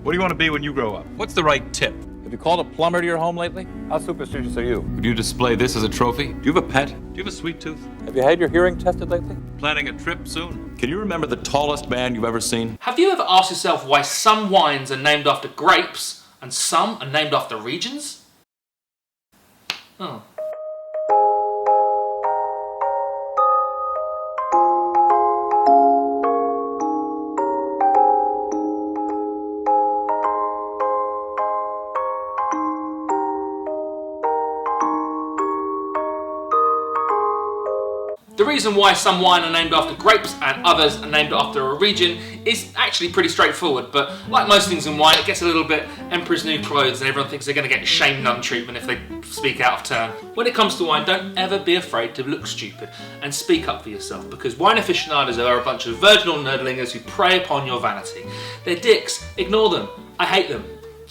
What do you want to be when you grow up? What's the right tip? Have you called a plumber to your home lately? How superstitious are you? Would you display this as a trophy? Do you have a pet? Do you have a sweet tooth? Have you had your hearing tested lately? Planning a trip soon? Can you remember the tallest man you've ever seen? Have you ever asked yourself why some wines are named after grapes and some are named after regions? Oh. The reason why some wine are named after grapes and others are named after a region is actually pretty straightforward, but like most things in wine, it gets a little bit Emperor's New Clothes and everyone thinks they're going to get shame none treatment if they speak out of turn. When it comes to wine, don't ever be afraid to look stupid and speak up for yourself, because wine aficionados are a bunch of virginal nerdlingers who prey upon your vanity. They're dicks, ignore them, I hate them,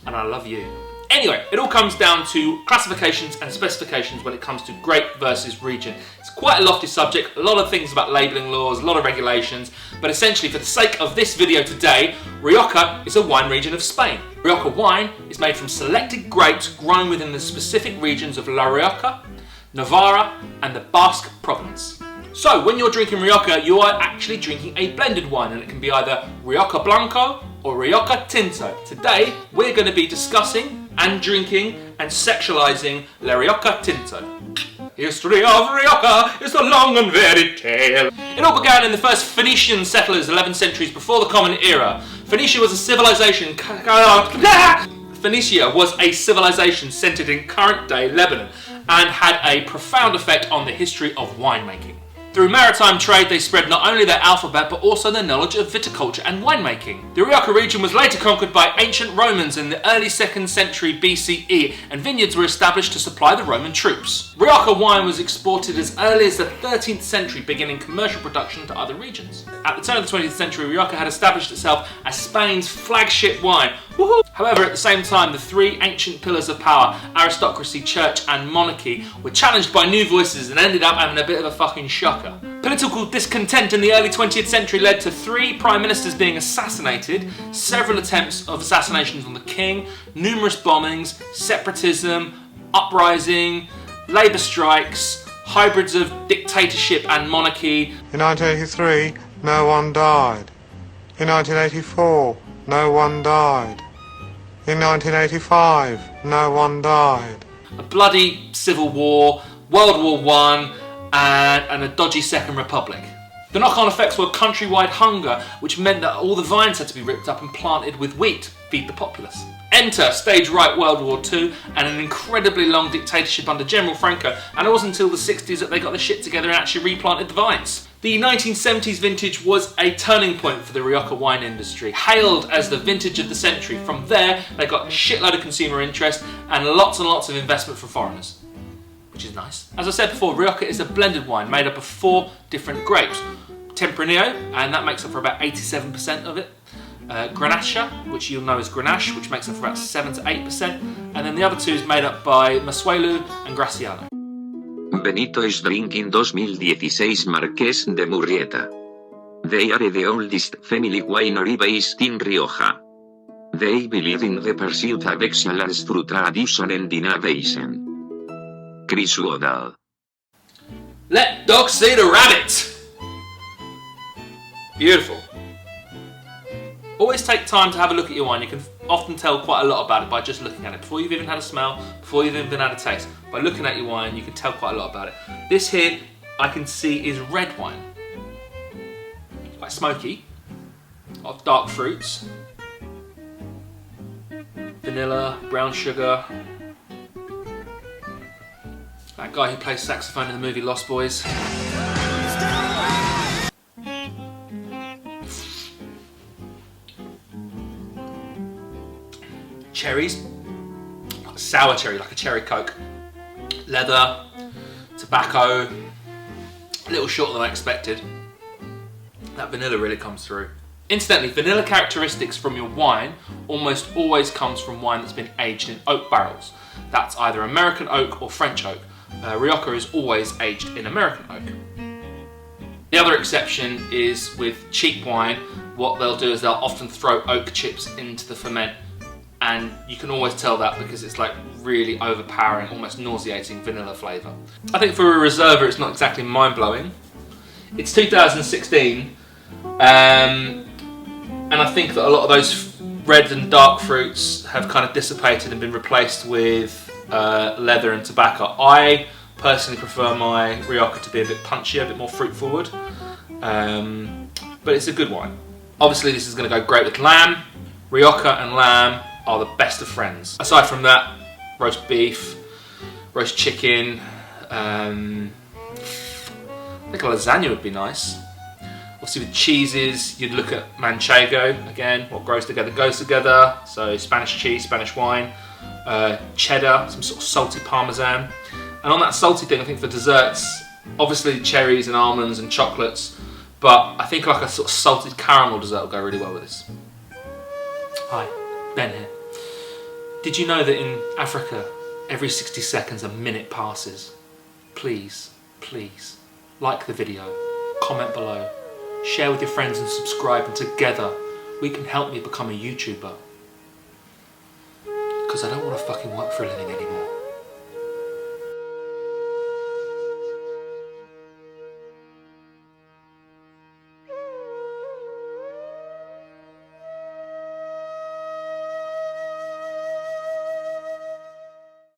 and I love you. Anyway, it all comes down to classifications and specifications when it comes to grape versus region. It's quite a lofty subject, a lot of things about labelling laws, a lot of regulations, but essentially for the sake of this video today, Rioja is a wine region of Spain. Rioja wine is made from selected grapes grown within the specific regions of La Rioja, Navarra and the Basque province. So when you're drinking Rioja, you are actually drinking a blended wine, and it can be either Rioja Blanco or Rioja Tinto. Today we're going to be discussing and drinking and sexualizing La Rioja Tinto. History of Rioja is a long and varied tale. It all began in the first Phoenician settlers 11 centuries before the Common Era. Phoenicia was a civilization centered in current-day Lebanon and had a profound effect on the history of winemaking. Through maritime trade, they spread not only their alphabet but also their knowledge of viticulture and winemaking. The Rioja region was later conquered by ancient Romans in the early 2nd century BCE, and vineyards were established to supply the Roman troops. Rioja wine was exported as early as the 13th century, beginning commercial production to other regions. At the turn of the 20th century, Rioja had established itself as Spain's flagship wine. Woohoo! However, at the same time, the three ancient pillars of power, aristocracy, church and monarchy, were challenged by new voices and ended up having a bit of a fucking shocker. Political discontent in the early 20th century led to 3 prime ministers being assassinated, several attempts of assassinations on the king, numerous bombings, separatism, uprising, labour strikes, hybrids of dictatorship and monarchy. In 1983, no one died. In 1984, no one died. In 1985, no one died. A bloody civil war, World War I, and a dodgy Second Republic. The knock-on effects were countrywide hunger, which meant that all the vines had to be ripped up and planted with wheat to feed the populace. Enter stage-right World War II and an incredibly long dictatorship under General Franco, and it wasn't until the 60s that they got their shit together and actually replanted the vines. The 1970s vintage was a turning point for the Rioja wine industry, hailed as the vintage of the century. From there, they got a shitload of consumer interest and lots of investment from foreigners, which is nice. As I said before, Rioja is a blended wine made up of 4 different grapes. Tempranillo, and that makes up for about 87% of it. Grenache, which you'll know as Grenache, which makes up for about 7 to 8%. And then the other 2 is made up by Masuelu and Graciano. Benito is drinking 2016 Marqués de Murrieta. They are the oldest family winery based in Rioja. They believe in the pursuit of excellence through tradition and innovation. Chris Woodall. Let dogs see the rabbit! Beautiful. Always take time to have a look at your wine. You can often tell quite a lot about it by just looking at it. Before you've even had a smell, before you've even had a taste. By looking at your wine, you can tell quite a lot about it. This here, I can see, is red wine. Quite smoky. A lot of dark fruits. Vanilla, brown sugar. That guy who plays saxophone in the movie Lost Boys. Cherries, sour cherry, like a cherry coke. Leather, tobacco, a little shorter than I expected. That vanilla really comes through. Incidentally, vanilla characteristics from your wine almost always comes from wine that's been aged in oak barrels. That's either American oak or French oak. Rioja is always aged in American oak. The other exception is with cheap wine, what they'll do is they'll often throw oak chips into the ferment, and you can always tell that because it's like really overpowering, almost nauseating vanilla flavour. I think for a reserver it's not exactly mind-blowing. It's 2016, and I think that a lot of those red and dark fruits have kind of dissipated and been replaced with leather and tobacco. I personally prefer my Rioja to be a bit punchier, a bit more fruit forward, but it's a good wine. Obviously this is going to go great with lamb. Rioja and lamb are the best of friends. Aside from that, roast beef, roast chicken, I think a lasagna would be nice. Obviously with cheeses, you'd look at manchego again. What grows together goes together. So Spanish cheese, Spanish wine, cheddar, some sort of salty parmesan. And on that salty thing, I think for desserts, obviously cherries and almonds and chocolates, but I think like a sort of salted caramel dessert will go really well with this. Hi, Ben here. Did you know that in Africa, every 60 seconds a minute passes? Please, please, like the video, comment below, share with your friends and subscribe, and together we can help me become a YouTuber. Because I don't want to fucking work for a living anymore.